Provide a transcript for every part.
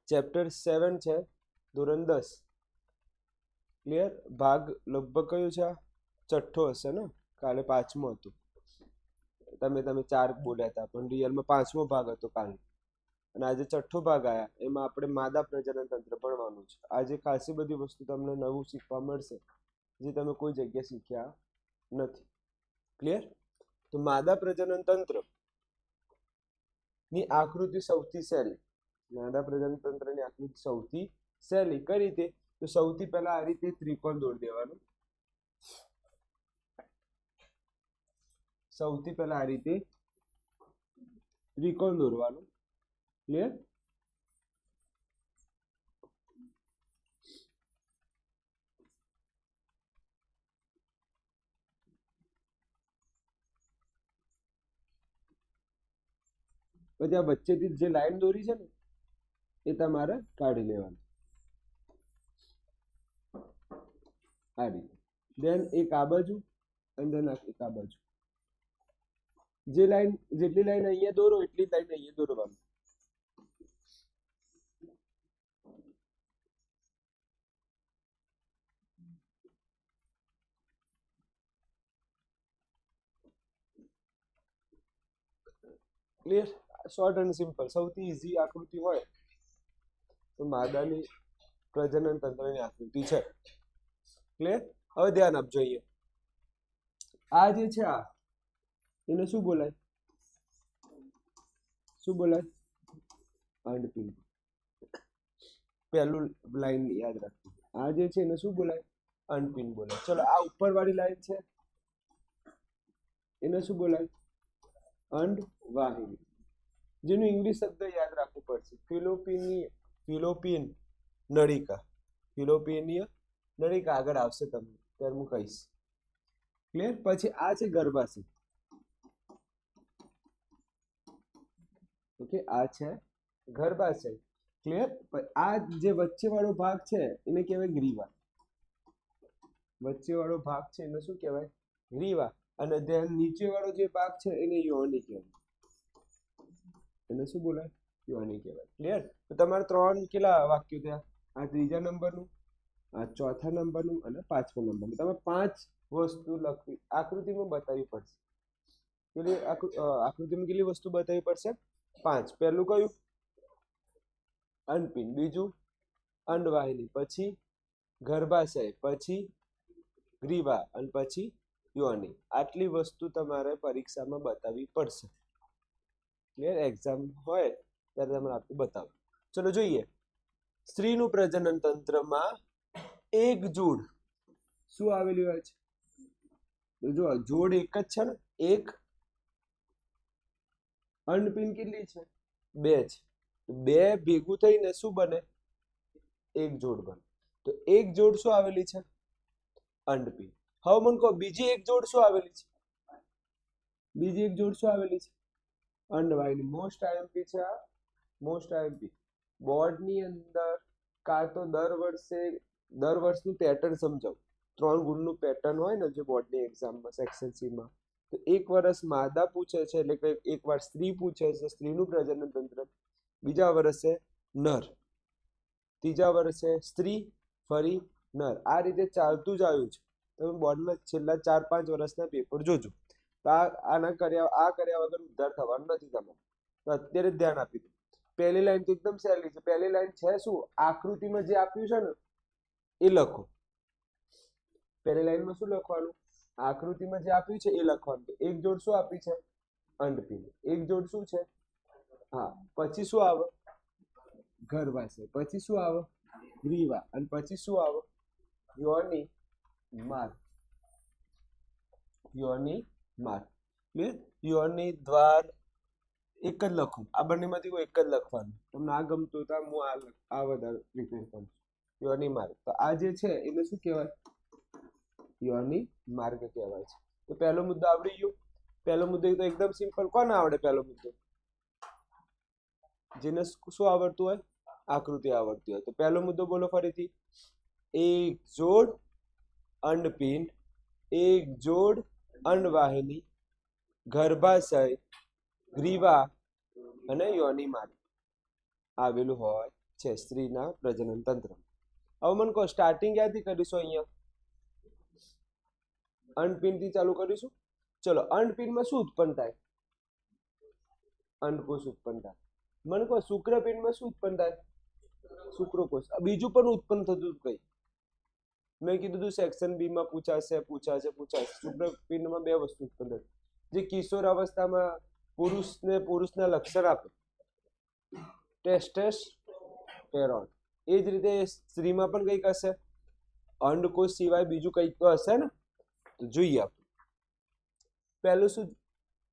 Chapter 7 છે, ધોરણ 10. Clear? ભાગ લગભગ કયો છે? છઠ્ઠો હશે ને, કાલે પાંચમો હતો. તમે 4 બોલ્યા હતા, પણ રિયલમાં પાંચમો ભાગ હતો કાલે. અને આજે છઠ્ઠો ભાગ આવ્યા, એમાં આપણે માદા પ્રજનન તંત્ર ભણવાનું છે. આજે ખાસી બધી વસ્તુ તમને નવું શીખવા મળશે, જે તમે કોઈ જગ્યાએ શીખ્યા નથી. ક્લિયર? તો માદા પ્રજનન તંત્ર ની આકૃતિ સૌથી સહેલી. માદા પ્રજનન તંત્રની આકૃતિ સૌથી સહેલી કઈ રીતે? તો સૌથી પહેલા આ રીતે ત્રિકોણ દોરી દેવાનું. સૌથી પહેલા આ રીતે ત્રિકોણ દોરવાનું. ક્લિયર? પછી આ વચ્ચેથી જે લાઈન દોરી છે ને, એ તમારે કાઢી લેવાની આ રીતે. દેન એક આ બાજુ અને દેન એક આ બાજુ. જે લાઈન, જેટલી લાઈન અહીંયા દોરો એટલી લાઈન અહીંયા દોરવાનું. ક્લિયર? Short and simple. સૌથી ઈઝી આકૃતિ હોય તો માદાની પ્રજનન તંત્રની આકૃતિ છે. ક્લિયર? હવે ધ્યાન આપજો. અહીંયા આ જે છે, આ એને શું બોલાય? શું બોલાય? અંડપિંડ. પહેલું લાઈન યાદ રાખજો. આ જે છે એને શું બોલાય? અંડપિંડ બોલાય. ચલો, આ ઉપરવાળી લાઈન છે એને શું બોલાય? અંડવાહિની. જેનું ઇંગ્લિશ શબ્દ યાદ રાખવું પડશે. ફિલોપિયન નળિકા. ફિલોપિયનીય નળિકા આગળ આવશે, તમને ત્યારે હું કહીશ. ક્લિયર? પછી આ છે ગર્ભાશય. ઓકે, આ છે ગર્ભાશય. ક્લિયર? આ જે વચ્ચે વાળો ભાગ છે એને કહેવાય ગ્રીવા. વચ્ચે વાળો ભાગ છે એને શું કહેવાય? ગ્રીવા. અને નીચે વાળો જે ભાગ છે એને યોની કહેવાય. એને શું બોલાય? યોની કહેવાય. ક્લિયર? તો તમારે 3 કેટલા વાક્યો થયા? આ ત્રીજા નંબરનું, આ ચોથા નંબરનું અને પાંચમા નંબરનું. તમે 5 વસ્તુ લખવી, આકૃતિમાં બતાવવી પડશે. કેટલી આકૃતિમાં કેટલી વસ્તુ બતાવવી પડશે? 5. પહેલું કયું? અંડપિંડ. બીજું અંડવાહિની. પછી ગર્ભાશય. પછી ગ્રીવા. અને પછી યોની. આટલી વસ્તુ તમારે પરીક્ષામાં બતાવવી પડશે. ક્લિયર? એક્ઝામ હોય ત્યારે તમારે આટલું બતાવો. ચલો જોઈએ. સ્ત્રીનું પ્રજનન તંત્રમાં એક જોડ શું આવેલી હોય છે? જો જોડ એક જ છે ને, એક. અંડપિંડ કેટલી છે? 2 છે. 2 ભેગું થઈને શું બને? એક જોડ બને. તો એક જોડ શું આવેલી છે? અંડપિંડ. હવે મને કહો, બીજી એક જોડ શું આવેલી છે? બીજી એક જોડ શું આવેલી છે? અંડવાહિની. મોસ્ટ આઈએમપી છે આ. Most IMP. બોર્ડની અંદર કાં તો દર વર્ષનું પેટર્ન સમજાવું. 3 ગુણનું પેટર્ન હોય ને જે બોર્ડની એક્ઝામમાં સેક્શન સીમાં, તો એક વર્ષ માદા પૂછે છે, એટલે કે એક વાર સ્ત્રી પૂછે છે, સ્ત્રીનું પ્રજનન તંત્ર. બીજા વર્ષે નર. ત્રીજા વર્ષે સ્ત્રી, ફરી નર. આ રીતે ચાલતું જ આવ્યું છે. તમે બોર્ડના છેલ્લા 4-5 વર્ષના પેપર જોજો. તો આ કર્યા વગર ઉદ્ધાર થવાનું નથી તમારે. તો અત્યારે ધ્યાન આપી દો. પહેલી લાઈન તો એકદમ સહેલી છે. પહેલી લાઈન છે શું? આકૃતિમાં જે આપ્યું છે ને એ લખો. પહેલી લાઈનમાં શું લખવાનું? આકૃતિમાં જે આપ્યું છે એ લખવાનું. એક જોડ શું આપી છે? અંડપિંડ. એક જોડ શું છે? હા. પછી શું આવે? ગર્ભાશય. પછી શું આવે? ગ્રીવા. અને પછી શું આવે? યોની માર્ગ. યોની માર્ગ. ક્લિયર? યોની દ્વાર એક જ લખો. આ બંનેમાંથી કોઈ એક જ લખવાનું. તમને આ ગમતું તો હું આ વધારે પ્રિફર કરું. યોની માર્ગ. તો આ જે છે એને શું કહેવાય? યોની માર્ગ કહેવાય છે. તો પહેલો મુદ્દો આવડી ગયો. પહેલો મુદ્દો તો એકદમ સિમ્પલ. કોને આવડે પહેલો મુદ્દો? જેને શું આવડતું હોય? આકૃતિ આવડતી હોય. તો પહેલો મુદ્દો બોલો ફરીથી. એક જોડ અંડપિંડ, એક જોડ અંડવાહિની, ગર્ભાશય, ગ્રીવા અને યોની માર્ગ આવેલું હોય છે સ્ત્રીના પ્રજનન તંત્ર. હવે મને કહો સ્ટાર્ટિંગ ક્યાંથી કરીશું? અહીંયા અંડપિંડથી ચાલુ કરીશું. ચલો, અંડપિંડમાં શું ઉત્પન્ન થાય? અંડકોષ ઉત્પન્ન થાય. મને કહો શુક્રપિંડમાં શું ઉત્પન્ન થાય? શુક્રકોષ. બીજું પણ ઉત્પન્ન થતું કઈ? મેં કીધું હતું સેક્શન બી માં પૂછાશે. શુક્રપિંડમાં બે વસ્તુ ઉત્પન્ન થાય જે કિશોર અવસ્થામાં પુરુષના લક્ષણ આપે, ટેસ્ટેસ્ટેરોન. એ જ રીતે સ્ત્રીમાં પણ કંઈક હશે. અંડકોષ સિવાય બીજું કંઈક તો હશે ને? તો જોઈએ આપણે. પહેલું શું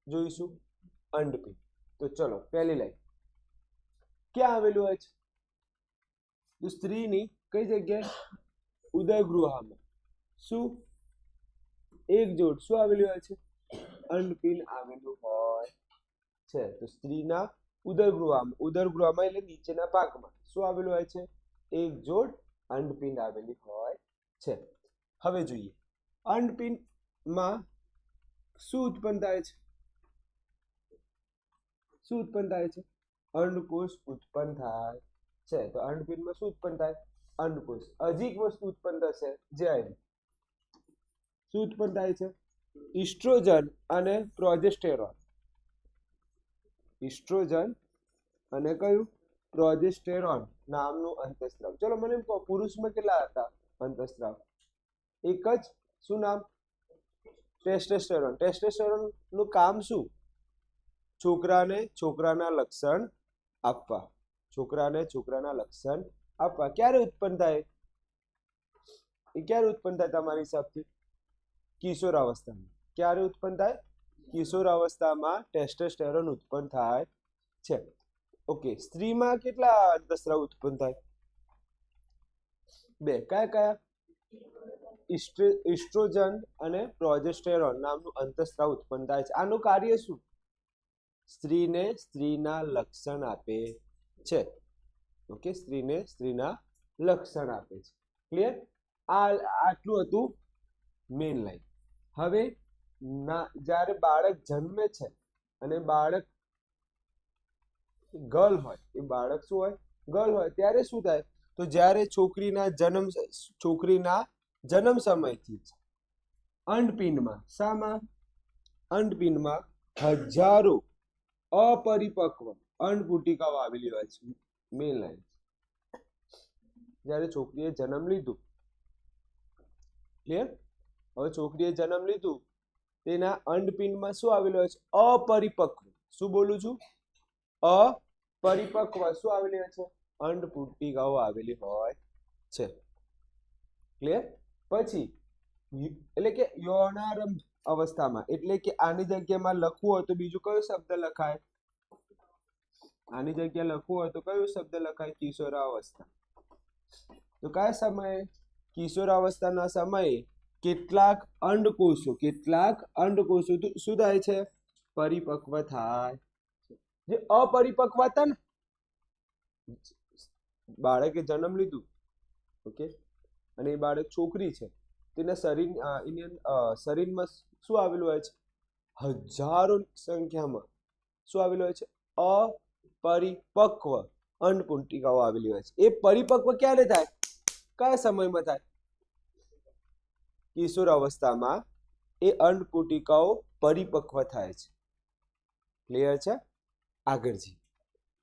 જોઈશું? અંડપિંડ. તો ચલો, પહેલી લાઈન ક્યાં આવેલું હોય છે? તો સ્ત્રીની કઈ જગ્યાએ? ઉદરગૃહમાં. શું? એક જોડ શું આવેલું હોય છે? અંડપિંડ આવેલું હોય છે. તો સ્ત્રીના ઉદરગૃહમાં એટલે નીચેના ભાગમાં શું આવેલું હોય છે? એક જોડ અંડપિંડ આવેલી હોય છે. હવે જોઈએ અંડપિંડમાં શું ઉત્પન્ન થાય છે? શું ઉત્પન્ન થાય છે? અંડકોષ ઉત્પન્ન થાય છે. તો અંડપિંડમાં શું ઉત્પન્ન થાય? અંડકોષ. હજી એક વસ્તુ ઉત્પન્ન થશે જે આવી. શું ઉત્પન્ન થાય છે? ઇસ્ટ્રોજન અને પ્રોજેસ્ટેરોન. ઇસ્ટ્રોજન અને કયું? પ્રોજેસ્ટેરોન નામનું અંતઃસ્ત્રાવ. ચલો મને કહો પુરુષમાં કેટલા હતા અંતઃસ્ત્રાવ? એક જ. શું નામ? ટેસ્ટોસ્ટેરોન. ટેસ્ટોસ્ટેરોન નું કામ શું? છોકરાને છોકરાના લક્ષણ આપવા. છોકરાને છોકરાના લક્ષણ આપવા. ક્યારે ઉત્પન્ન થાય? એ ક્યારે ઉત્પન્ન થાય તમારા હિસાબથી? કિશોર અવસ્થામાં. ક્યારે ઉત્પન્ન થાય? કિશોર અવસ્થામાં ટેસ્ટોસ્ટેરોન ઉત્પન્ન થાય છે. ઓકે, સ્ત્રીમાં કેટલા અંતઃસ્ત્રાવ ઉત્પન્ન થાય? બે. કયા કયા? ઇસ્ટ્રોજન અને પ્રોજેસ્ટેરોન નામનું અંતઃસ્ત્રાવ ઉત્પન્ન થાય છે. આનું કાર્ય શું? સ્ત્રીને સ્ત્રીના લક્ષણ આપે છે. ઓકે, સ્ત્રીને સ્ત્રીના લક્ષણ આપે છે. ક્લિયર? આટલું હતું મેઇન લાઈન. હવે જ્યારે બાળક જન્મે છે અને બાળક ગર્લ હોય, એ બાળક શું હોય? ગર્લ હોય. ત્યારે શું થાય? તો જ્યારે છોકરીના જન્મ સમયથી અંડપિંડમાં, શામાં? અંડપિંડમાં હજારો અપરિપક્વ અંડપુટિકાઓ આવેલી હોય છે. Main line. જ્યારે છોકરીએ જન્મ લીધું, ક્લિયર? હવે છોકરીએ જન્મ લીધું, તેના અંડપિંડમાં શું આવેલું હોય છે? અપરિપક્વ. શું બોલું છું? અપરિપક્વ શું આવેલી હોય છે? અંડપુટિકાઓ આવેલી હોય છે. ક્લિયર? પછી એટલે કે યૌનારંભ અવસ્થામાં, એટલે કે આની જગ્યામાં લખવું હોય તો બીજું કયો શબ્દ લખાય? આની જગ્યા લખવું હોય તો કયો શબ્દ લખાય? કિશોરાવસ્થા. તો કયા સમયે? કિશોરાવસ્થાના સમયે કેટલાક અંડકોષો શું થાય છે? પરિપક્વ થાય. જે અપરિપક્વ હતા ને, બાળકે જન્મ લીધું, ઓકે, અને એ બાળક છોકરી છે, તેના શરીરમાં શું આવેલું હોય છે? હજારો સંખ્યામાં શું આવેલું હોય છે? અપરિપક્વ અંડપુટિકાઓ આવેલી હોય છે. એ પરિપક્વ ક્યારે થાય? કયા સમયમાં થાય? કિશોર અવસ્થામાં એ અંડપુટિકાઓ પરિપક્વ થાય છે. ક્લિયર છે? આગળ જઈએ.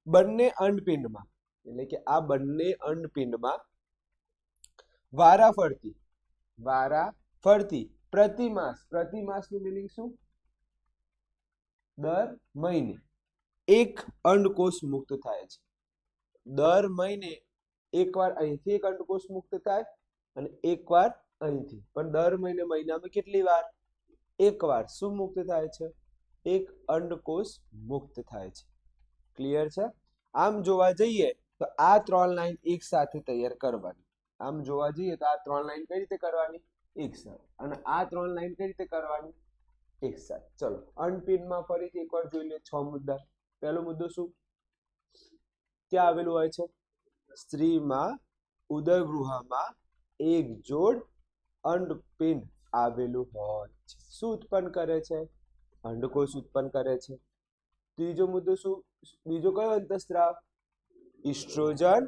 બંને અંડપિંડમાં, એટલે કે આ બંને અંડપિંડમાં વારાફરતી પ્રતિમાસનું મિનિંગ શું? દર મહિને એક અંડકોષ મુક્ત થાય છે. દર મહિને એકવાર અહીંથી એક અંડકોષ મુક્ત થાય અને એકવાર અહીંથી. પણ દર મહિને મહિનામાં કેટલી વાર? એકવાર શું મુક્ત થાય છે? એક અંડકોષ મુક્ત થાય છે. ક્લિયર છે? આમ જોવા જઈએ તો આ ત્રણ લાઈન એક સાથે તૈયાર કરવાની. આમ જોવા જઈએ તો આ ત્રણ લાઈન કઈ રીતે કરવાની? એક સાથે. અને આ ત્રણ લાઈન કઈ રીતે કરવાની? એક સાથે. ચલો, અંડપિંડમાં ફરીથી એકવાર જોઈ લે 6 મુદ્દા. પહેલો મુદ્દો શું? ક્યાં આવેલું હોય છે? સ્ત્રીમાં ઉદરગૃહમાં એક જોડ અંડપિંડ આવેલું હોય છે. શું ઉત્પન્ન કરે છે? અંડકોષ ઉત્પન્ન કરે છે. ત્રીજો મુદ્દો શું? બીજો કયો અંતઃસ્ત્રાવ? ઇસ્ટ્રોજન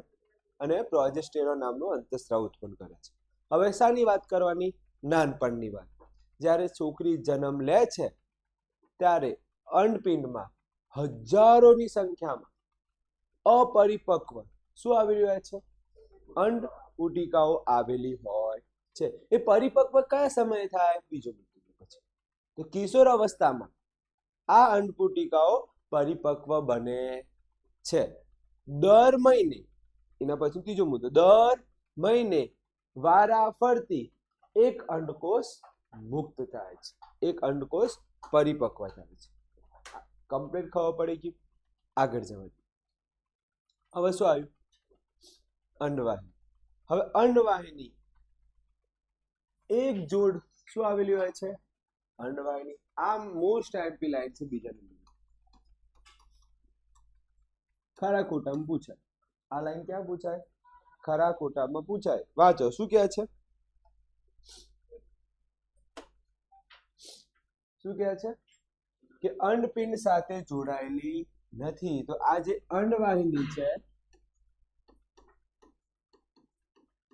અને પ્રોજેસ્ટેરોન નામનું અંતઃસ્રાવ ઉત્પન્ન કરે છે. હવે શાની વાત કરવાની? નાનપણની વાત. જ્યારે છોકરી જન્મ લે છે ત્યારે અંડપિંડમાં હજારોની સંખ્યામાં અપરિપક્વ શું આવી રહ્યા છે? અંડપુટિકાઓ આવેલી હોય છે. એ પરિપક્વ કયા સમયે થાય? બીજો મુદ્દો પછી. તો કિશોર અવસ્થામાં આ અંડપુટિકાઓ પરિપક્વ બને છે. દર મહિને, એના પછી ત્રીજો મુદ્દો, દર મહિને વારા ફરતી એક અંડકોષ મુક્ત થાય છે, એક અંડકોષ પરિપક્વ થાય છે. કમ્પ્લીટ ખબર પડી ગઈ. આગળ જવા. હવે શું આવ્યું? અંડવાહિની. હવે અંડવાહિની એક જોડ શું આવેલી હોય છે? અંડવાહિની. આ મોસ્ટ આઈએમપી લાઈન છે. બીજા નંબર ખરા ખોટામાં પૂછાય. આ લાઈન ક્યાં પૂછાય? ખરા ખોટામાં પૂછાય. વાંચો શું કહે છે? શું કહે છે? કે અંડપિંડ સાથે જોડાયેલી નથી. તો આ જે અંડવાહિની છે,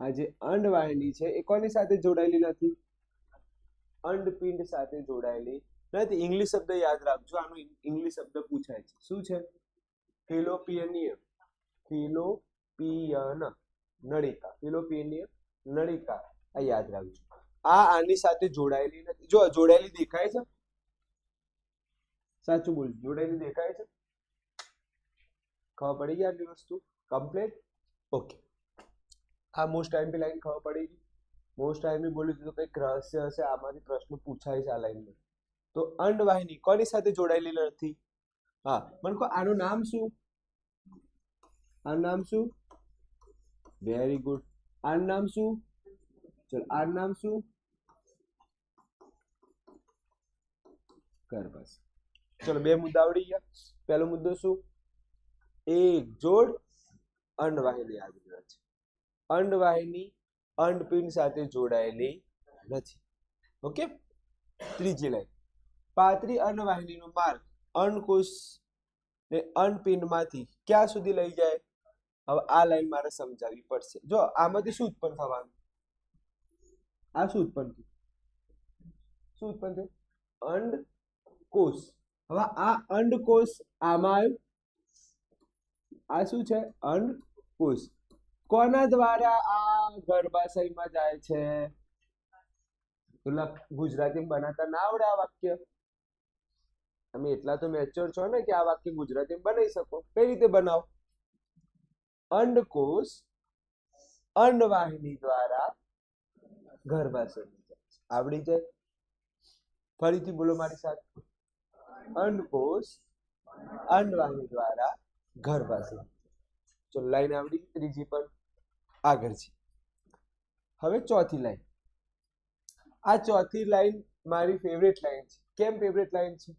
આ જે અંડવાહિની છે એ કોની સાથે જોડાયેલી નથી? અંડપિંડ સાથે જોડાયેલી નથી. ઇંગ્લિશ શબ્દ યાદ રાખજો. આનો ઇંગ્લિશ શબ્દ પૂછાય છે. શું છે? ફિલોપિયનિયમ. ફિલોપિયન નળિકા. ફિલોપિયનિયમ નળિકા. આ યાદ રાખજો. આ આની સાથે જોડાયેલી નથી. જો જોડાયેલી દેખાય છે? સાચું બોલ. જોડાયેલી દેખાય છે? ખબર પડી ગઈ આટલી વસ્તુ? કમ્પ્લીટ? ઓકે. આ મોસ્ટ આઈએમપી લાઈન ખબર પડી ગઈ. મોસ્ટ આઈએમપી બોલ્યું તો કંઈક રહસ્ય હશે. આમાંથી પ્રશ્ન પૂછાય છે આ લાઈનમાં. તો અંડવાહિની કોની સાથે જોડાયેલી નથી? હા, મને કહો આનું નામ શું? આનું નામ શું? Very good. આનું નામ શું? ચલો આનું નામ શું? ગર્ભાશય. ચલો બે મુદ્દા આવડી ગયા. પહેલો મુદ્દો શું? એક જોડ અંડવાહિની આવી રહ્યા છે. અંડવાહિની અંડપિંડ સાથે જોડાયેલી નથી. ઓકે. ત્રીજી લાઈન. પાતળી અંડવાહિનીનો માર્ગ અંડકોષ ને અંડપિંડમાંથી ક્યાં સુધી લઈ જાય? હવે આ લાઈન મારે સમજાવવી પડશે. જો આમાંથી શું ઉત્પન્ન થવાનું? આ શું ઉત્પન્ન થયું? શું ઉત્પન્ન થયું? અંડકોષ. હવે આ અંડકોષ આમાં આવ્યું. આ શું છે? અંડકોષ. કોના દ્વારા આ ગર્ભાશયમાં જાય છે? ગુજરાતી બનાવતા ના આવડે આ વાક્ય? તમે એટલા તો મેચ્યોર છો ને કે આ વાક્ય ગુજરાતીમાં બનાવી શકો. કઈ રીતે બનાવો? અંડકોષ અંડવાહિની દ્વારા ગર્ભાશયમાં જાય છે. આવડી જાય? ફરીથી બોલો મારી સાથે. અંડકોષ અંડવાહિની દ્વારા ગર્ભાશય. ચલો લાઈન આવડી. ત્રીજી પર આગળ છે. હવે ચોથી લાઈન. આ ચોથી લાઈન મારી ફેવરેટ લાઈન છે. કેમ ફેવરેટ લાઈન છે?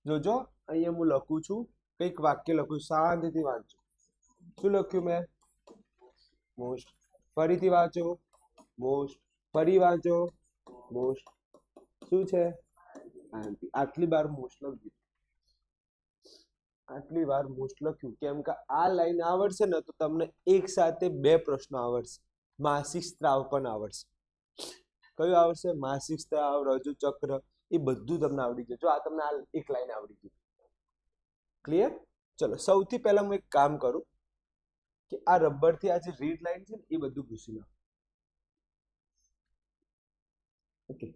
જોજો અહીંયા હું લખું છું, કંઈક વાક્ય લખું. શાંતિથી વાંચો. શું લખ્યું મેં? મોસ્ટ. ફરીથી વાંચો. મોસ્ટ. ફરી વાંચો. મોસ્ટ. શું છે? આટલી વાર મોસ્ટ લખ્યું. આટલી વાર મોસ્ટ લખ્યું કેમ કે આ લાઈન આવડશે ને તો તમને એક સાથે બે પ્રશ્નો આવડશે. માસિક સ્ત્રાવ પણ આવડશે. કયું આવડશે? માસિક સ્ત્રાવ, રજુ ચક્ર, એ બધું તમને આવડી જશે. જો આ તમને આ એક લાઈન આવડી ગઈ. ક્લિયર? ચલો સૌથી પહેલા હું એક કામ કરું કે આ રબરથી આ જે રીડ લાઈન છે ને એ બધું ભૂસી નાખું. ઓકે.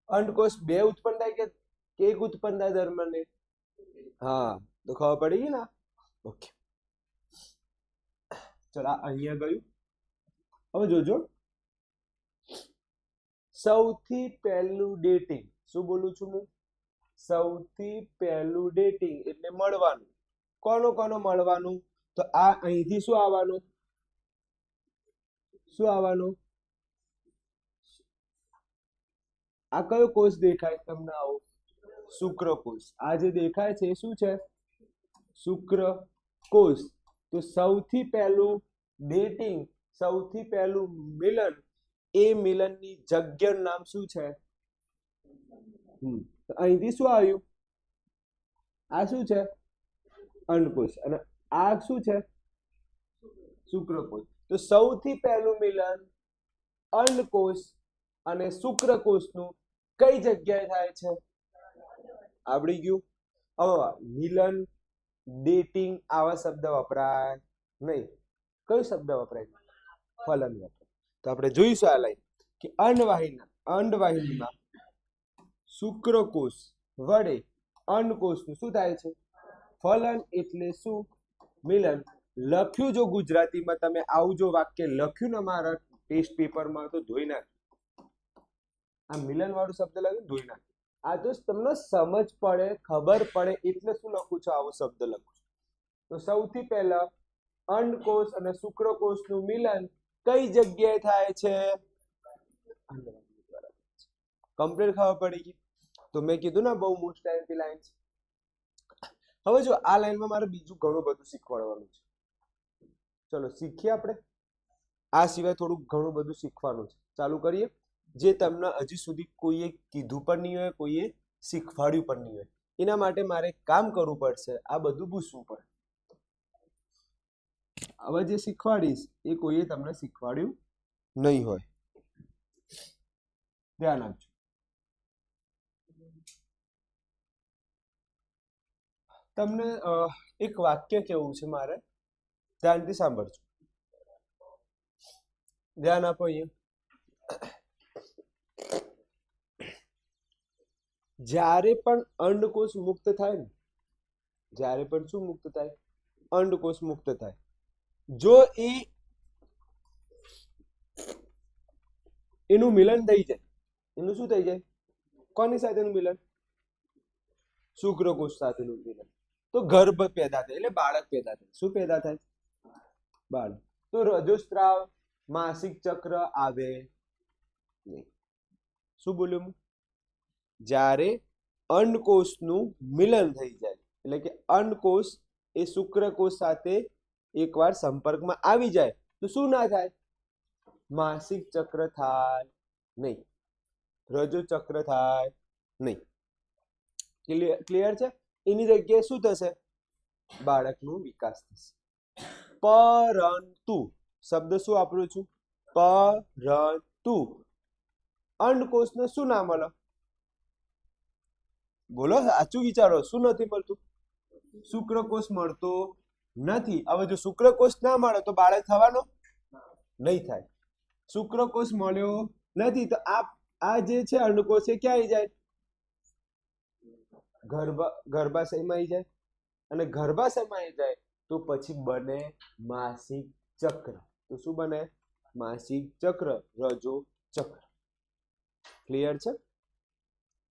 અંડકોષ બે ઉત્પન્ન થાય કે એક ઉત્પન્ન થાય દરમિયાન? હા, તો ખબર પડી ગઈ ને? ઓકે. ચલો અહીંયા ગયું. હવે જોજો, સૌથી પહેલું ડેટિંગ. શું બોલું છું હું? સૌથી પહેલું ડેટિંગ એટલે મળવાનું. કોનો મળવાનું? તો આ અહીંથી શું આવવાનું? શું આવવાનું? આ કયો કોષ દેખાય તમને? આવો શુક્રકોષ. આ જે દેખાય છે શું છે? શુક્રકોષ. તો સૌથી પહેલું ડેટિંગ, સૌથી પહેલું મિલન, એ મિલનની જગ્યાનું નામ શું છે? અહીંથી શું આવ્યું? આ શું છે? અંડકોષ. અને આ શું છે? શુક્રકોષ. તો સૌથી પહેલું મિલન અંડકોષ અને શુક્રકોષનું કઈ જગ્યાએ થાય છે? આવડી ગયું. હવે મિલન, ડેટિંગ આવા શબ્દ વપરાય નહીં. કયો શબ્દ વપરાય? ફલન વપરાય. તો આપણે જોઈશું આ લાઈન કે અંડવાહિનીમાં શુક્રકોષ વડે અંડકોષનું શું થાય છે? ફલન. એટલે શું? મિલન. લખ્યું જો ગુજરાતીમાં તમે આવું જો વાક્ય લખ્યું ને મારા ટેસ્ટ પેપરમાં તો ધોઈ નાખ. આ મિલન વાળું શબ્દ લખ્યું ધોઈ નાખ. આ તો તમને સમજ પડે, ખબર પડે એટલે શું લખું છું, આવો શબ્દ લખું છું. તો સૌથી પહેલા અંડકોષ અને શુક્રકોષનું મિલન કઈ જગ્યાએ થાય છે? કમ્પ્લીટ ખબર પડી ગઈ. તો મેં કીધું ને બહુ મોસ્ટ ટાઈમથી લાઈન છે. હવે જો આ લાઈનમાં મારે બીજું ઘણું બધું શીખવાડવાનું છે. ચલો શીખીએ આપણે. આ સિવાય થોડું ઘણું બધું શીખવાનું છે. ચાલુ કરીએ. જે તમને હજી સુધી કોઈએ કીધું પણ નહીં હોય, કોઈએ શીખવાડ્યું પણ નહીં હોય. એના માટે મારે કામ કરવું પડશે, આ બધું પૂછવું પડે. હવે જે શીખવાડીશ એ કોઈએ તમને શીખવાડ્યું નહીં હોય. ધ્યાન આપજો. તમને એક વાક્ય કેવું છે મારે, ધ્યાનથી સાંભળજો. ધ્યાન આપો. અહીંયા જ્યારે પણ અંડકોષ મુક્ત થાય ને, જ્યારે પણ શું મુક્ત થાય? અંડકોષ મુક્ત થાય. જો એનું મિલન થઈ જાય, એનું શું થઈ જાય? કોની સાથેનું મિલન? શુક્રકોષ સાથેનું મિલન. તો ગર્ભ પેદા થાય, એટલે બાળક પેદા થાય. શું પેદા થાય? બાળક. તો રજોસ્ત્રાવ, માસિક ચક્ર આવે નહીં. શું બોલ્યું હું? જ્યારે અંડકોષનું મિલન થઈ જાય, એટલે કે અંડકોષ એ શુક્રકોષ સાથે એકવાર સંપર્કમાં આવી જાય તો શું ના થાય? માસિક ચક્ર થાય નહીં, રજો ચક્ર થાય નહીં. ક્લિયર છે? એની જગ્યાએ શું થશે? બાળકનો વિકાસ થશે. પરંતુ શબ્દ શું વાપરું છું? પરંતુ અંડકોષને શું ના મળે? બોલો, સાચું વિચારો. શું નથી મળતું? શુક્રકોષ મળતો નથી. હવે જો શુક્રકોષ ના મળે તો બાળક થવાનો નહીં થાય. શુક્રકોષ મળ્યો નથી તો આ જે છે અંડકોષ એ ક્યાં આવી જાય? ગર્ભાશયમાં આવી જાય. અને ગર્ભાશયમાં આવી જાય તો પછી બને માસિક ચક્ર. તો શું બને? માસિક ચક્ર, રજો ચક્ર. ક્લિયર છે?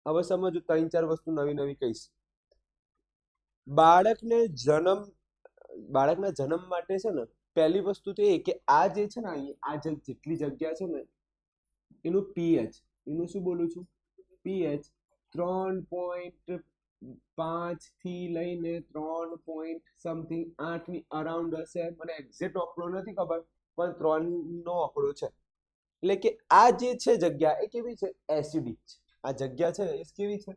હવે સમજો 3-4 વસ્તુ નવી નવી કહીશ. બાળકના જન્મ માટે છે ને પહેલી વસ્તુ તો એ કે આ જે છે ને આ જેટલી જગ્યા છે ને એનું પીએચ, એનું શું બોલું છું? પીએચ 3.5 થી લઈને 3 સમથિંગ 8 ની અરાઉન્ડ હશે. મને એક્ઝેક્ટ આંકડો નથી ખબર, પણ 3 નો આંકડો છે. એટલે કે આ જે છે જગ્યા એ કેવી છે? એસિડિક છે. આ જગ્યા છે એ કેવી છે?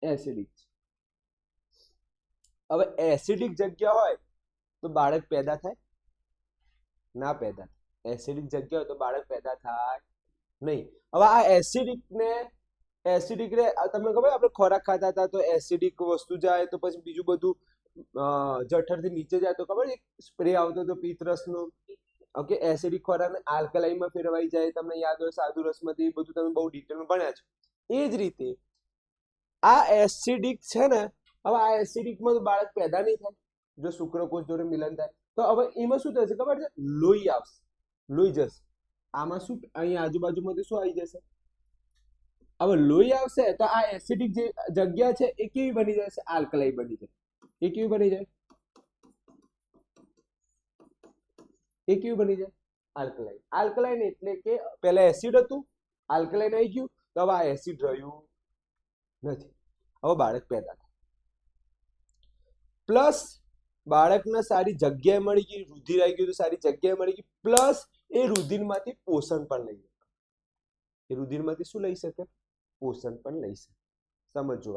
એસિડિક છે. હવે એસિડિક જગ્યા હોય તો બાળક પેદા થાય? ના પેદા થાય. એસિડિક જગ્યા હોય તો બાળક પેદા થાય નહીં. હવે આ એસિડિક ને તમને ખબર આપણે ખોરાક ખાતા હતા તો એસિડિક વસ્તુ જાય તો પછી બીજું બધું જઠરથી નીચે જાય તો ખબર એક સ્પ્રે આવતો હતો પિત્તરસનો. ઓકે, એસિડિક ખોરાકને આલ્કલાઇનમાં ફેરવાઈ જાય. તમને યાદ હોય સાદુ રસમાંથી બધું તમે બહુ ડિટેલમાં ભણ્યા છો. એ જ રીતે આ એસિડિક છે ને, હવે આ એસિડિકમાં બાળક પેદા નહીં થાય જો શુક્રકોષ જોડે મિલન થાય. તો હવે એમાં શું થશે ખબર છે? લોહી આવશે, લોહી જશે. આમાં શું અહીં આજુબાજુમાંથી શું આવી જશે? હવે લોહી આવશે તો આ એસિડિક જે જગ્યા છે એ કેવી બની જશે? આલ્કલાઇન બની જાય. એ કેવી બની જાય? આલ્કલાઇન. આલ્કલાઇન એટલે કે પહેલા એસિડ હતું, આલ્કલાઇન આવી ગયું તો હવે આ એસિડ રહ્યું નથી. હવે બાળક પેદા થાય. પ્લસ બાળકને સારી જગ્યાએ મળી ગઈ, રુધિર આવી ગયું તો સારી જગ્યાએ મળી ગઈ. પ્લસ એ રુધિરમાંથી પોષણ પણ લઈ શકે. એ રુધિરમાંથી શું લઈ શકે? પોષણ પણ લઈ શકે. સમજો.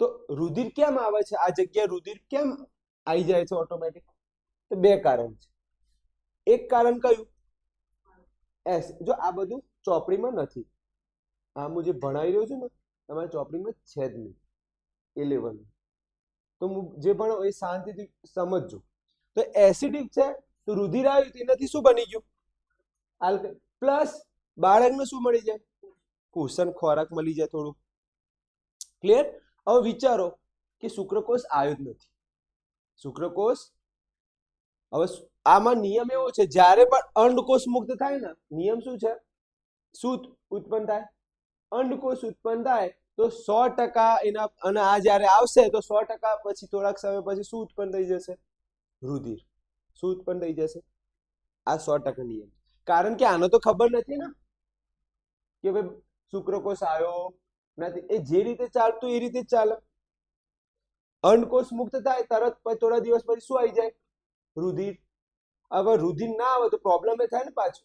તો રુધિર કેમ આવે છે? આ જગ્યાએ રુધિર કેમ આવી જાય છે ઓટોમેટિક? તો બે કારણ છે. એક કારણ કયું? એસ. જો આ બધું ચોપડીમાં નથી, આ હું જે ભણાવી રહ્યો છું ને તમારી ચોપડીમાં છે જ નહીં 11, તો હું જે ભણાવું એ શાંતિથી સમજજો. તો એસિડિક છે તો રુધિર આવ્યું તેનાથી શું બની ગયું? આલ્કલાઇન. પ્લસ બાળકને શું મળી જાય? પોષણ, ખોરાક મળી જાય થોડું. ક્લિયર? હવે વિચારો કે શુક્રકોષ આવ્યો જ નથી. શુક્રકોષ હવે આમાં નિયમ એવો છે, જ્યારે પણ અંડકોષ મુક્ત થાય ને, નિયમ શું છે? શું ઉત્પન્ન થાય? અંડકોષ ઉત્પન્ન થાય તો 100% એના, અને આ જ્યારે આવશે તો 100% પછી થોડાક સમય પછી શું ઉત્પન્ન થઈ જશે? રુધિર. શું ઉત્પન્ન થઈ જશે? આ 100% નિયમ. કારણ કે આનો તો ખબર નથી ને કે ભાઈ શુક્રકોષ આવ્યો નથી, એ જે રીતે ચાલતું એ રીતે જ ચાલે. અંડકોષ મુક્ત થાય તરત પછી થોડા દિવસ પછી શું આવી જાય? રુધિર. હવે રુધિર ના આવે તો પ્રોબ્લેમ એ થાય ને પાછું.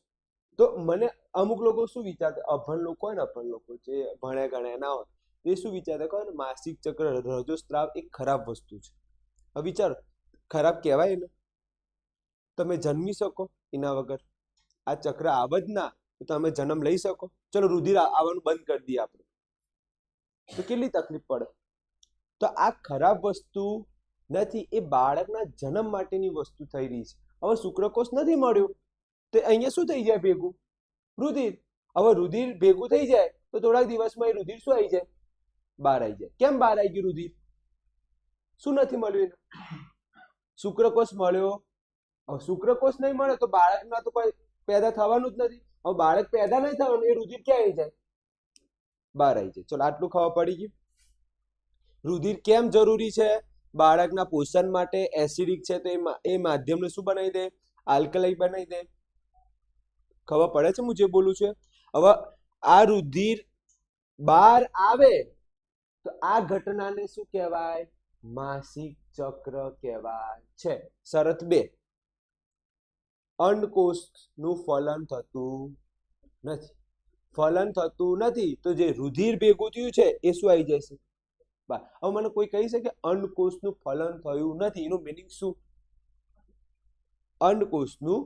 તો મને અમુક લોકો શું વિચારતા, અભણ લોકો હોય ને, અભણ લોકો જે ભણ્યા ગણ્યા ના હોય, એ શું વિચારતા કહો ને, માસિક ચક્ર, રજોસ્ત્રાવ એક ખરાબ વસ્તુ છે. હવે વિચારો, ખરાબ કહેવાય ને? તમે જન્મી શકો એના વગર? આ ચક્ર આવે જ ના તો તમે જન્મ લઈ શકો? ચલો રુધિર આવવાનું બંધ કરી દઈએ આપણે, તો કેટલી તકલીફ પડે. તો આ ખરાબ વસ્તુ નથી, એ બાળકના જન્મ માટેની વસ્તુ થઈ રહી છે. હવે શુક્રકોષ નથી મળ્યું તો અહીંયા શું થઈ જાય ભેગું? રુધિર. હવે રુધિર ભેગું થઈ જાય તો થોડાક દિવસમાં એ રુધિર શું આવી જાય? બહાર આવી જાય. કેમ બહાર આવી ગયું રુધિર? શું નથી મળ્યું એને? શુક્રકોષ મળ્યો. હવે શુક્રકોષ નહીં મળે તો બાળકના તો કોઈ પેદા થવાનું જ નથી. હવે બાળક પેદા નહીં થવાનું, એ રુધિર ક્યાં આવી જાય? બહાર આવી જાય. ચલો આટલું ખબર પડી ગયું. રુધિર કેમ જરૂરી છે? બાળકના પોષણ માટે. એસિડિક છે તો એ માધ્યમને શું બનાવી દે? આલ્કલાઇન બનાવી દે. ખબર પડે છે હું જે બોલું છું? હવે આ રુધિર બહાર આવે તો આ ઘટનાને શું કહેવાય? માસિક ચક્ર કહેવાય છે. શરત 2, અંડકોષનું ફલન થતું નથી. ફલન થતું નથી તો જે રુધિર ભેગું થયું છે એ શું આવી જશે? હવે મને કોઈ કહી શકે અંડકોષનું ફલન થયું નથી, એનું મિનિંગ શું? અંડકોષનું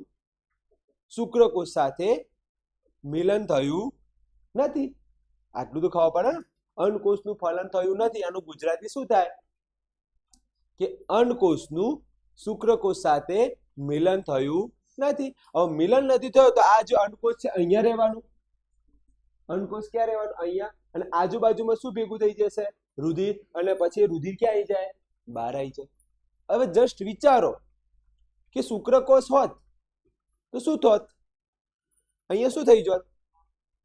શુક્રકોષ સાથે મિલન થયું નથી. આટલું તો ખબર પડે ને? અંડકોષનું ફલન થયું નથી, આનું ગુજરાતી શું થાય? કે અંડકોષનું શુક્રકોષ સાથે મિલન થયું નથી. હવે મિલન નથી થયું તો આ જે અંડકોષ છે અહીંયા રહેવાનું. અંડકોષ ક્યાં રહેવાનું? અહીંયા. અને આજુબાજુમાં શું ભેગું થઈ જશે? રુધિર. અને પછી રુધિર ક્યાં આવી જાય? બહાર આવી જાય. હવે જસ્ટ વિચારો કે શુક્રકોષ હોત તો શું થોત? અહીંયા શું થઈ જોત?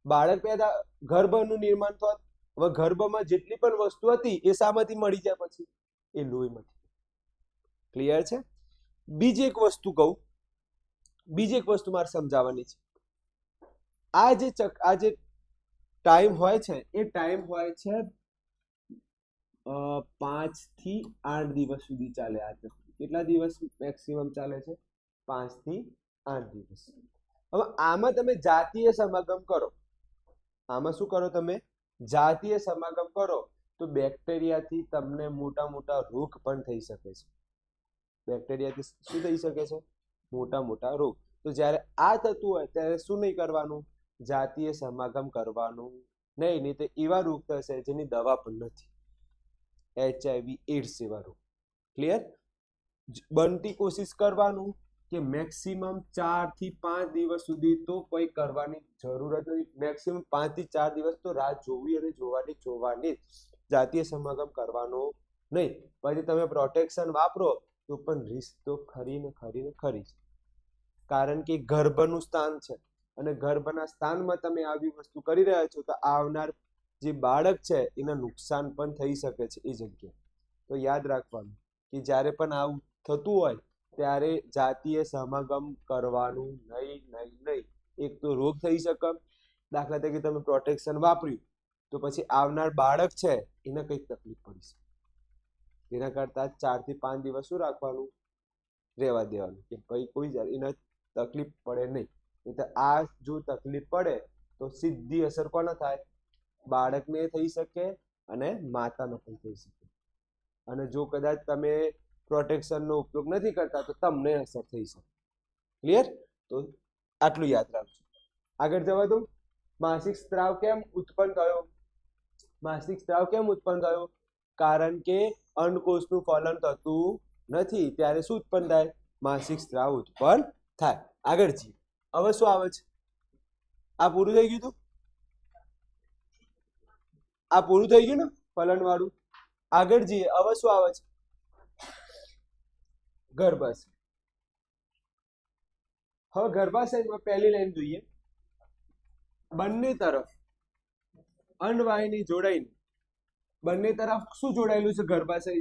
બાળક પેદા, ગર્ભનું નિર્માણ થોત. હવે ગર્ભમાં જેટલી પણ વસ્તુ હતી એ શામાંથી મળી જાય પછી? એ લોહીમાંથી. ક્લિયર છે? બીજી એક વસ્તુ કહું, બીજી એક વસ્તુ મારે સમજાવવાની છે. આ જે ટાઈમ હોય છે એ ટાઈમ હોય છે 5 થી 8 દિવસ સુધી ચાલે. આ કેટલા દિવસ મેક્સિમમ ચાલે છે? 5 થી 8 દિવસ. હવે આમાં તમે જાતીય સમાગમ કરો. આમાં શું કરો તમે? જાતીય સમાગમ કરો તો બેક્ટેરિયાથી તમને મોટા મોટા રોગ પણ થઈ શકે છે. બેક્ટેરિયાથી શું થઈ શકે છે? મોટા મોટા રોગ. તો જ્યારે આ થતું હોય ત્યારે શું નહીં કરવાનું? જાતીય સમાગમ કરવાનું નહીં. નહીં તો એવા રોગ થશે જેની દવા પણ નથી. HIV, AIDS જેવા રોગ. ક્લિયર? બનતી કોશિશ કરવાનું કે મેક્સિમમ 4 થી 5 દિવસ સુધી તો કોઈ કરવાની જરૂરત નથી. મેક્સિમમ 5 થી 4 દિવસ તો રાહ જોવી અને જોવાની જાતીય સમાગમ કરવાનો નહીં. પછી તમે પ્રોટેક્શન વાપરો તો પણ રિસ્ક તો ખરી ને ખરી છે. કારણ કે ગર્ભનું સ્થાન છે અને ગર્ભના સ્થાનમાં તમે આવી વસ્તુ કરી રહ્યા છો તો આવનાર જે બાળક છે એને નુકસાન પણ થઈ શકે છે એ જગ્યાએ. તો યાદ રાખવાનું કે જ્યારે પણ આવું થતું હોય ત્યારે જાતીય સમાગમ કરવાનું નહીં. એક તો રોગ થઈ શકે, દાખલા તરીકે તમે પ્રોટેક્શન વાપર્યું તો પછી આવનાર બાળક છે એને કંઈક તકલીફ પડી શકે. એના કરતા 4 થી 5 દિવસ શું રાખવાનું? રહેવા દેવાનું કે ભાઈ કોઈ એને તકલીફ પડે નહીં. એટલે આ જો તકલીફ પડે તો સીધી અસર કોને થાય? બાળકને થઈ શકે અને માતાને પણ થઈ શકે. અને જો કદાચ તમે પ્રોટેક્શનનો ઉપયોગ નથી કરતા તો તમને અસર થઈ શકે. ક્લિયર? તો આટલું યાદ રાખજો. આગળ જવા દો. માસિક સ્ત્રાવ કેમ ઉત્પન્ન થયો? માસિક સ્ત્રાવ કેમ ઉત્પન્ન થયો? કારણ કે અંડકોષનું ફલન થતું નથી ત્યારે શું ઉત્પન્ન થાય? માસિક સ્ત્રાવ ઉત્પન્ન થાય. આગળ જઈએ. હવે શું આવે છે? આ પૂરું થઈ ગયું હતું? આ પૂરું થઈ ગયું ને ફલન વાળું? આગળ જઈએ. હવે શું આવે છે? ગર્ભાશય. હવે ગર્ભાશયમાં પહેલી લાઈન જોઈએ. બંને તરફ અંડવાહિની જોડાઈને બંને તરફ શું જોડાયેલું છે? ગર્ભાશય.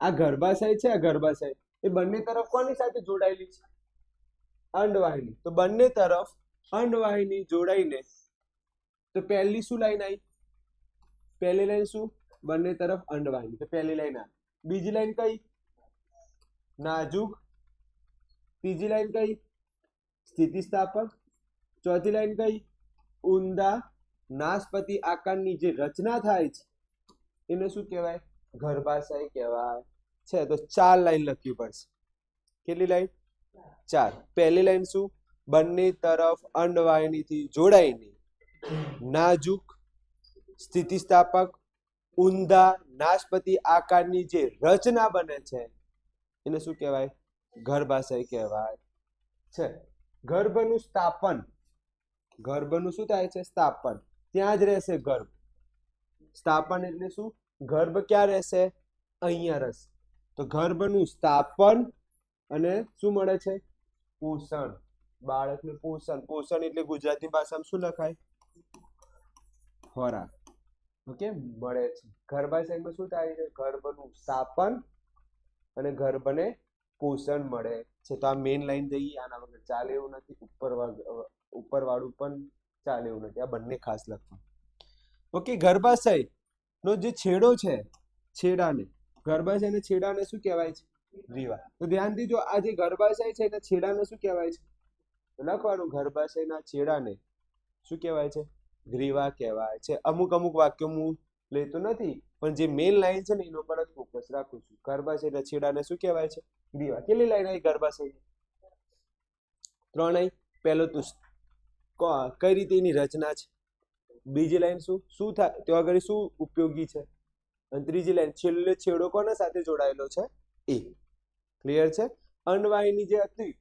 આ ગર્ભાશય છે, આ ગર્ભાશય એ બંને તરફ કોની સાથે જોડાયેલી છે? અંડવાહિની. તો બંને તરફ અંડવાહિની જોડાઈને તો પહેલી શું લાઈન આવી? પહેલી લાઈન શું? બંને તરફ અંડવાહિની. તો પહેલી લાઈન આ. બીજી લાઈન કઈ? નાજુક. ત્રીજી લાઈન કઈ? સ્થિતિસ્થાપક. ચોથી લાઈન કઈ? ઊંધા નાસપતિ આકારની જે રચના થાય છે એને શું કહેવાય? ગર્ભાશય કહેવાય છે. તો 4 લાઈન લખવી પડશે. કેટલી લાઈન? 4. પહેલી લાઈન શું? બંને તરફ અંડવાહિનીથી જોડાઈને નાજુક, સ્થિતિસ્થાપક, ઊંધા નાસપતિ આકારની જે રચના બને છે એને શું કહેવાય? ગર્ભાશય કહેવાય છે. ગર્ભનું સ્થાપન. ગર્ભનું શું થાય છે? સ્થાપન. ત્યાં જ રહેશે ગર્ભ. સ્થાપન એટલે શું? ગર્ભ ક્યાં રહેશે? અહીંયા રહેશે. તો ગર્ભનું સ્થાપન અને શું મળે છે? પોષણ. બાળકને પોષણ. પોષણ એટલે ગુજરાતી ભાષામાં શું લખાય? ખોરાક. ઓકે, મળે છે. ગર્ભાશયમાં શું થાય છે? ગર્ભનું સ્થાપન અને ગર્ભને પોષણ મળે છે. તો આ મેઇન લાઈન જઈએ. આના વગર ચાલે એવું નથી. ઉપર વાળું પણ ચાલે એવું નથી. આ બંને ખાસ લખવા. ઓકે, ગર્ભાશય નો જે છેડો છે, છેડાને ગર્ભાશયના છેડાને શું કહેવાય છે? ગ્રીવા. તો ધ્યાનથી જો આ જે ગર્ભાશય છે એના છેડાને શું કહેવાય છે? લખવાનું. ગર્ભાશયના છેડાને શું કહેવાય છે? ગ્રીવા કહેવાય છે. અમુક વાક્યો હું લેતો નથી પણ જે મેઇન લાઈન છે ને એનો પર જ ફોકસ રાખું છું. ગર્ભાશયના છેડાને શું કહેવાય છે? ગ્રીવા. કેટલી લાઈન આવી ગર્ભાશય? 3 આવી. પહેલો તો કઈ રીતે એની રચના છે. બીજી લાઈન શું શું થાય તો આગળ શું ઉપયોગી છે. અને ત્રીજી લાઈન છેલ્લે છેડો કોના સાથે જોડાયેલો છે? એ. ક્લિયર છે? અંડવાહિની જે હતી,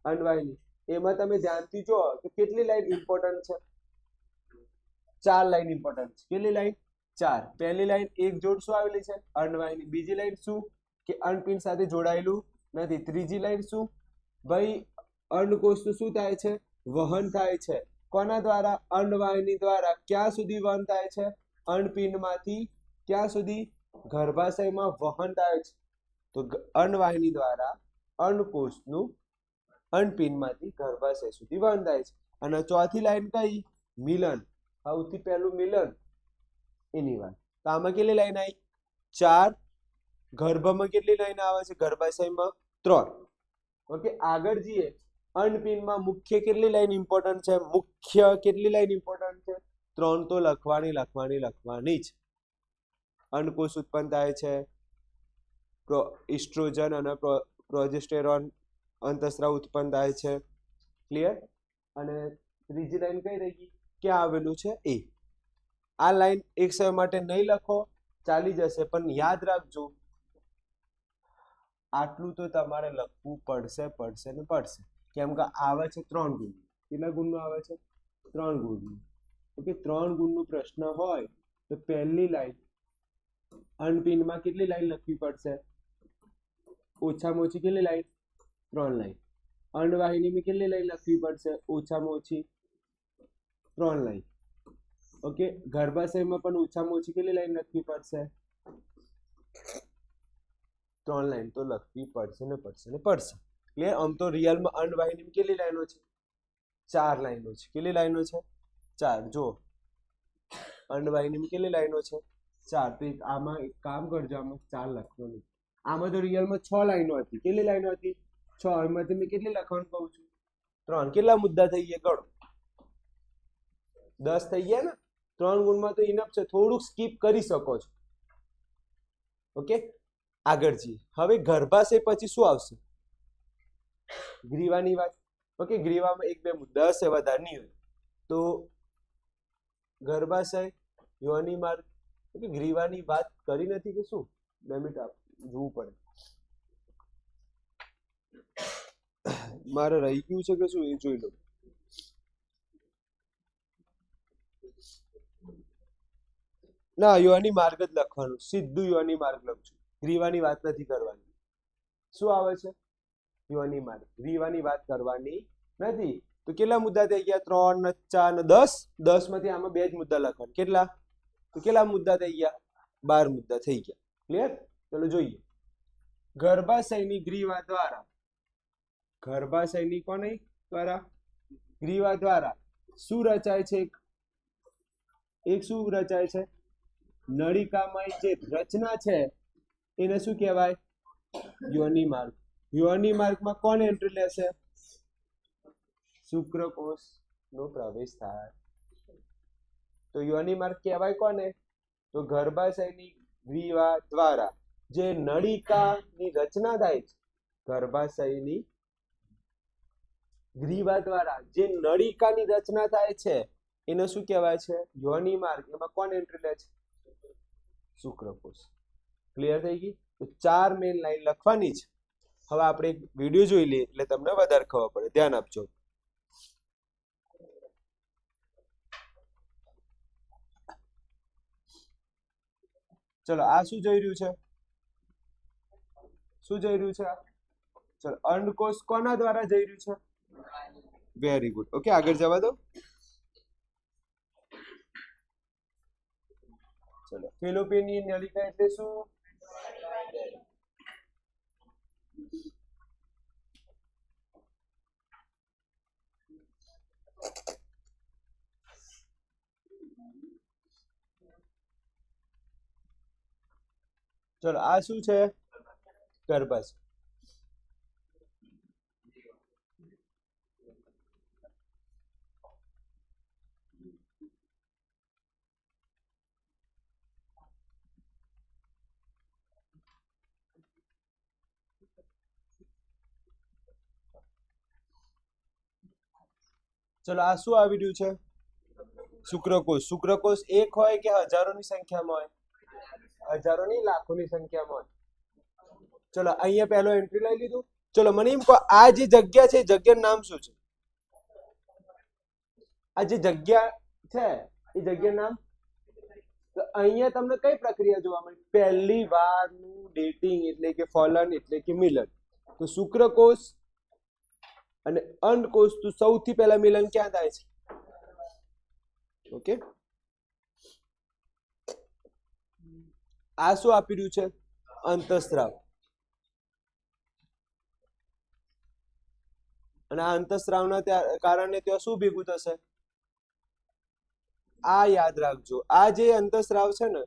અંડવાહિની એમાં તમે ધ્યાનથી જો તો કેટલી લાઈન ઇમ્પોર્ટન્ટ છે? 4 લાઈન ઇમ્પોર્ટન્ટ છે. કેટલી લાઈન? 4. પહેલી લાઈન એક જોડ શું આવેલી છે? અંડવાહિની. બીજી લાઈન શું? કે અંડપિંડ સાથે જોડાયેલું નથી. ત્રીજી લાઈન શું? ભાઈ અંડકોષનું શું થાય છે? વહન થાય છે. કોના દ્વારા? અંડવાહિની દ્વારા. ક્યાં સુધી વહન થાય છે? અંડપિંડમાંથી ક્યાં સુધી? ગર્ભાશયમાં વહન થાય છે. તો અંડવાહિની દ્વારા અંડકોષનું અંડપિંડમાંથી ગર્ભાશય સુધી વહન થાય છે. અને ચોથી લાઈન કઈ? મિલન. સૌથી પહેલું મિલન એની વાત. તો આમાં કેટલી લાઈન આવી? 4. ગર્ભમાં કેટલી લાઈન આવે છે? ગર્ભાશયમાં 3. ઓકે, આગળ જઈએ. અંડપિંડમાં મુખ્ય કેટલી લાઈન ઇમ્પોર્ટન્ટ છે? મુખ્ય કેટલી લાઈન ઇમ્પોર્ટન્ટ છે? 3 તો લખવાની જ. અંડકોષ ઉત્પન્ન થાય છે. ઇસ્ટ્રોજન અને પ્રોજેસ્ટેરોન અંતઃસ્રાવ ઉત્પન્ન થાય છે. ક્લિયર? અને ત્રીજી લાઈન કઈ રહી ગઈ? ક્યાં આવેલું છે? એ. આ લાઈન એક સમય માટે નહીં લખો, ચાલી જશે, પણ યાદ રાખજો આટલું તો તમારે લખવું પડશે. કેમ કે આવે છે 3 ગુણ. કેટલા ગુણનું આવે છે? 3 ગુણનું. ઓકે, 3 ગુણનું પ્રશ્ન હોય તો પહેલી લાઈન અંડપિંડમાં કેટલી લાઈન લખવી પડશે? ઓછામાં ઓછી કેટલી લાઈન? 3 લાઈન. અંડવાહિનીમાં કેટલી લાઈન લખવી પડશે? ઓછામાં ઓછી 3 લાઈન. ઓકે, ગર્ભાશયમાં પણ ઓછામાં ઓછી કેટલી લાઈન લખવી પડશે? 3 લાઈન તો લખવી પડશે. ક્લિયર? આમ તો રિયલમાં અંડવાહિનીમાં કેટલી લાઈનો છે? 4 લાઈનો છે. કેટલી લાઈનો છે? 4. જો અંડવાહિનીમાં કેટલી લાઈનો છે? 4. તો આમાં એક કામ કરજો, આમાં 4 લખવાનું. આમાં તો રિયલમાં 6 લાઈનો હતી. કેટલી લાઈનો હતી? 6. એમાંથી મેં કેટલી લખવાનું કહું છું? 3. કેટલા મુદ્દા થઈ ગયા? ગણો. 10 થઈ ગયા ને? 3 ગુણમાં તો ઇનફ છે. થોડુંક સ્કીપ કરી શકો છો. ઓકે, આગળ જઈએ. હવે ગર્ભાશય પછી શું આવશે? ગ્રીવાની વાત. ઓકે, ગ્રીવામાં એક બે મુદ્દા હશે, વધારે નહીં હોય. તો ગર્ભાશય, યોની માર્ગ, ઓકે, ગ્રીવાની વાત કરી નથી કે શું? 2 મિનિટ જોવું પડે, મારે રહી ગયું છે કે શું એ જોઈ લો. ના, યોની માર્ગ જ લખવાનું, સીધું યોની માર્ગ લખશું. ગ્રીવાની વાત નથી કરવાની. શું આવે છે? યોની માર્ગ. ગ્રીવાની વાત કરવાની નથી. તો કેટલા મુદ્દા થઈ ગયા? 3 ને 4 ને 10. 10 માંથી આમાં 2 જ મુદ્દા લખવાના. કેટલા? તો કેટલા મુદ્દા થઈ ગયા? 12 મુદ્દા થઈ ગયા. ક્લિયર? ચલો જોઈએ. ગર્ભાશયની ગ્રીવા દ્વારા, ગર્ભાશયની કોની દ્વારા? ગ્રીવા દ્વારા શું રચાય છે? એક શું રચાય છે? નળિકામાં જે રચના છે એને શું કહેવાય? યોની માર્ગ. યોની માર્ગમાં કોણ એન્ટ્રી લેશે? શુક્રકોષ નો પ્રવેશ થાય. તો યોની માર્ગ કહેવાય કોને? તો ગર્ભાશયની ગ્રીવા દ્વારા જે નળિકાની રચના થાય છે, ગર્ભાશયની ગ્રીવા દ્વારા જે નળિકાની રચના થાય છે એને શું કહેવાય છે? યોની માર્ગ. એમાં કોણ એન્ટ્રી લે છે? શુક્રકોષ. ક્લિયર થઈ ગઈ? તો 4 મેઇન લાઈન લખવાની છે. હવે આપણે એક વિડીયો જોઈ લઈએ એટલે તમને વધારે ખબર પડે. ધ્યાન આપજો. ચલો, આ શું જઈ રહ્યું છે? શું જઈ રહ્યું છે? ચલો, અંડકોષ કોના દ્વારા જઈ રહ્યું છે? Very good. ઓકે, આગળ જવા દો. ચલો, ફેલોપિયનની નળિકા એટલે શું? ચલો, આ શું છે? ગર્ભાશય. ચલો, આ શું આવી રહ્યું છે? શુક્રકોષ. શુક્રકોષ એક હોય કે હજારોની સંખ્યામાં હોય? હજારોની, લાખોની સંખ્યામાં હોય. ચલો, અહીંયા પહેલો એન્ટ્રી લઈ લીધું. ચલો, મને એમ કહો, આ જે જગ્યા છે, જગ્યાનું નામ શું છે? આ જે જગ્યા છે એ જગ્યાનું નામ? તો અહીંયા તમને કઈ પ્રક્રિયા જોવા મળી? પહેલી વારનું ડેટિંગ એટલે કે ફલન એટલે કે મિલન. તો શુક્રકોષ અને અંડકોષ તો સૌથી પહેલા મિલન ક્યાં થાય છે? ઓકે, આ શું આપી રહ્યું છે? અંતઃસ્રાવ. અને આ અંતઃસ્રાવના કારણે ત્યાં શું ભેગું થશે? આ યાદ રાખજો, આ જે અંતઃસ્રાવ છે ને,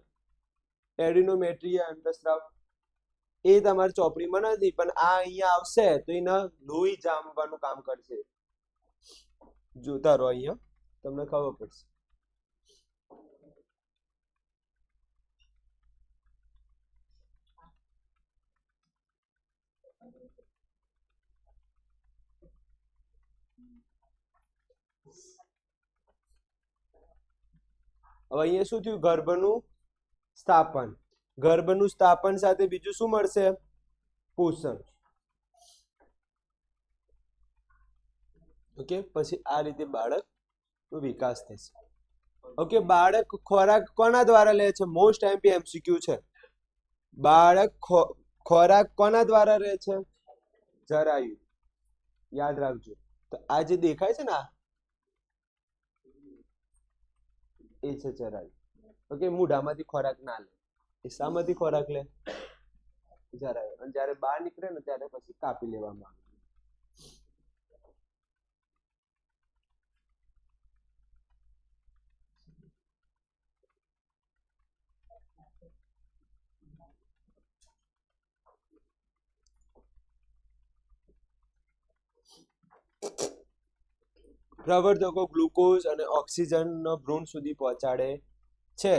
એડિનોમેટ્રિયા અંતઃસ્રાવ, એ તમારી ચોપડીમાં નથી, પણ આ અહીંયા આવશે તો એને લોહી જામવાનું કામ કરશે. જોતા રહો, અહીંયા તમને ખબર પડશે. હવે અહીંયા શું થયું? ગર્ભનું સ્થાપન. ગર્ભનું સ્થાપન સાથે બીજું શું મળશે? પોષણ. ઓકે, પછી આ રીતે બાળકનો વિકાસ થશે. ઓકે, બાળક ખોરાક કોના દ્વારા લે છે? મોસ્ટ એમપી એમસીક્યુ છે. બાળક ખોરાક કોના દ્વારા લે છે? જરાયુ. યાદ રાખજો. તો આ જે દેખાય છે ને, એ છે જરાયુ. ઓકે, મોઢામાંથી ખોરાક ના લે. એ શામાંથી ખોરાક લે? જરાયુ. અને જ્યારે બહાર નીકળે ને ત્યારે પછી કાપી લેવામાં આવે. પ્રવર્ધકો ગ્લુકોઝ અને ઓક્સિજન ભ્રૂણ સુધી પહોંચાડે છે.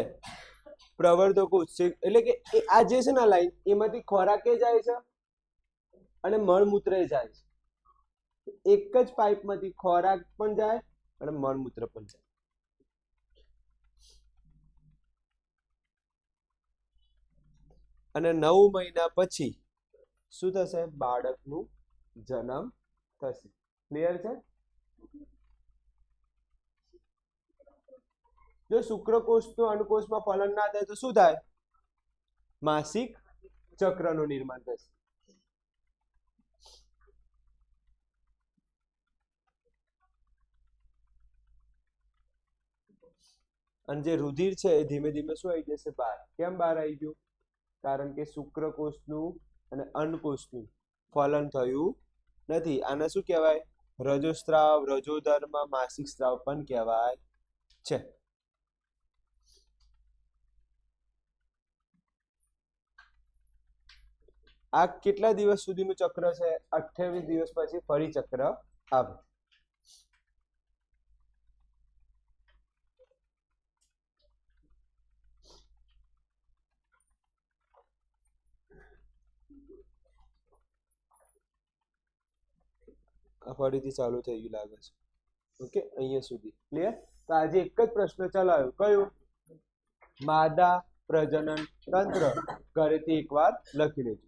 પ્રવર્ધકો ઉત્સેક એટલે કે આ જે છે ને લાઈન એમાંથી ખોરાકે જાય છે અને મળમૂત્ર જાય છે. એક જ પાઇપમાંથી ખોરાક પણ જાય અને મળમૂત્ર પણ જાય. અને 9 મહિના પછી શું થશે? બાળકનું જન્મ થશે. ક્લિયર છે? જો શુક્રકોષનું અંડકોષમાં ફલન ના થાય તો શું થાય? માસિક ચક્રનું નિર્માણ થશે. અને જે રુધિર છે એ ધીમે ધીમે શું આવી જશે? બહાર. કેમ બહાર આવી ગયું? કારણ કે શુક્રકોષનું અને અંડકોષનું ફલન થયું નથી. આને શું કહેવાય? રજોસ્ત્રાવ, રજોધર્મ, માસિક સ્ત્રાવ પણ કહેવાય છે. આ કેટલા દિવસ સુધીનું ચક્ર છે? 28 દિવસ પછી ફરી ચક્ર આવે. ફરીથી ચાલુ થઈ ગયું લાગે છે. ઓકે, અહીંયા સુધી ક્લિયર? તો આજે એક જ પ્રશ્ન ચલાવ્યો. કયું? માદા પ્રજનન તંત્ર. ઘરેથી એકવાર લખી લેજો.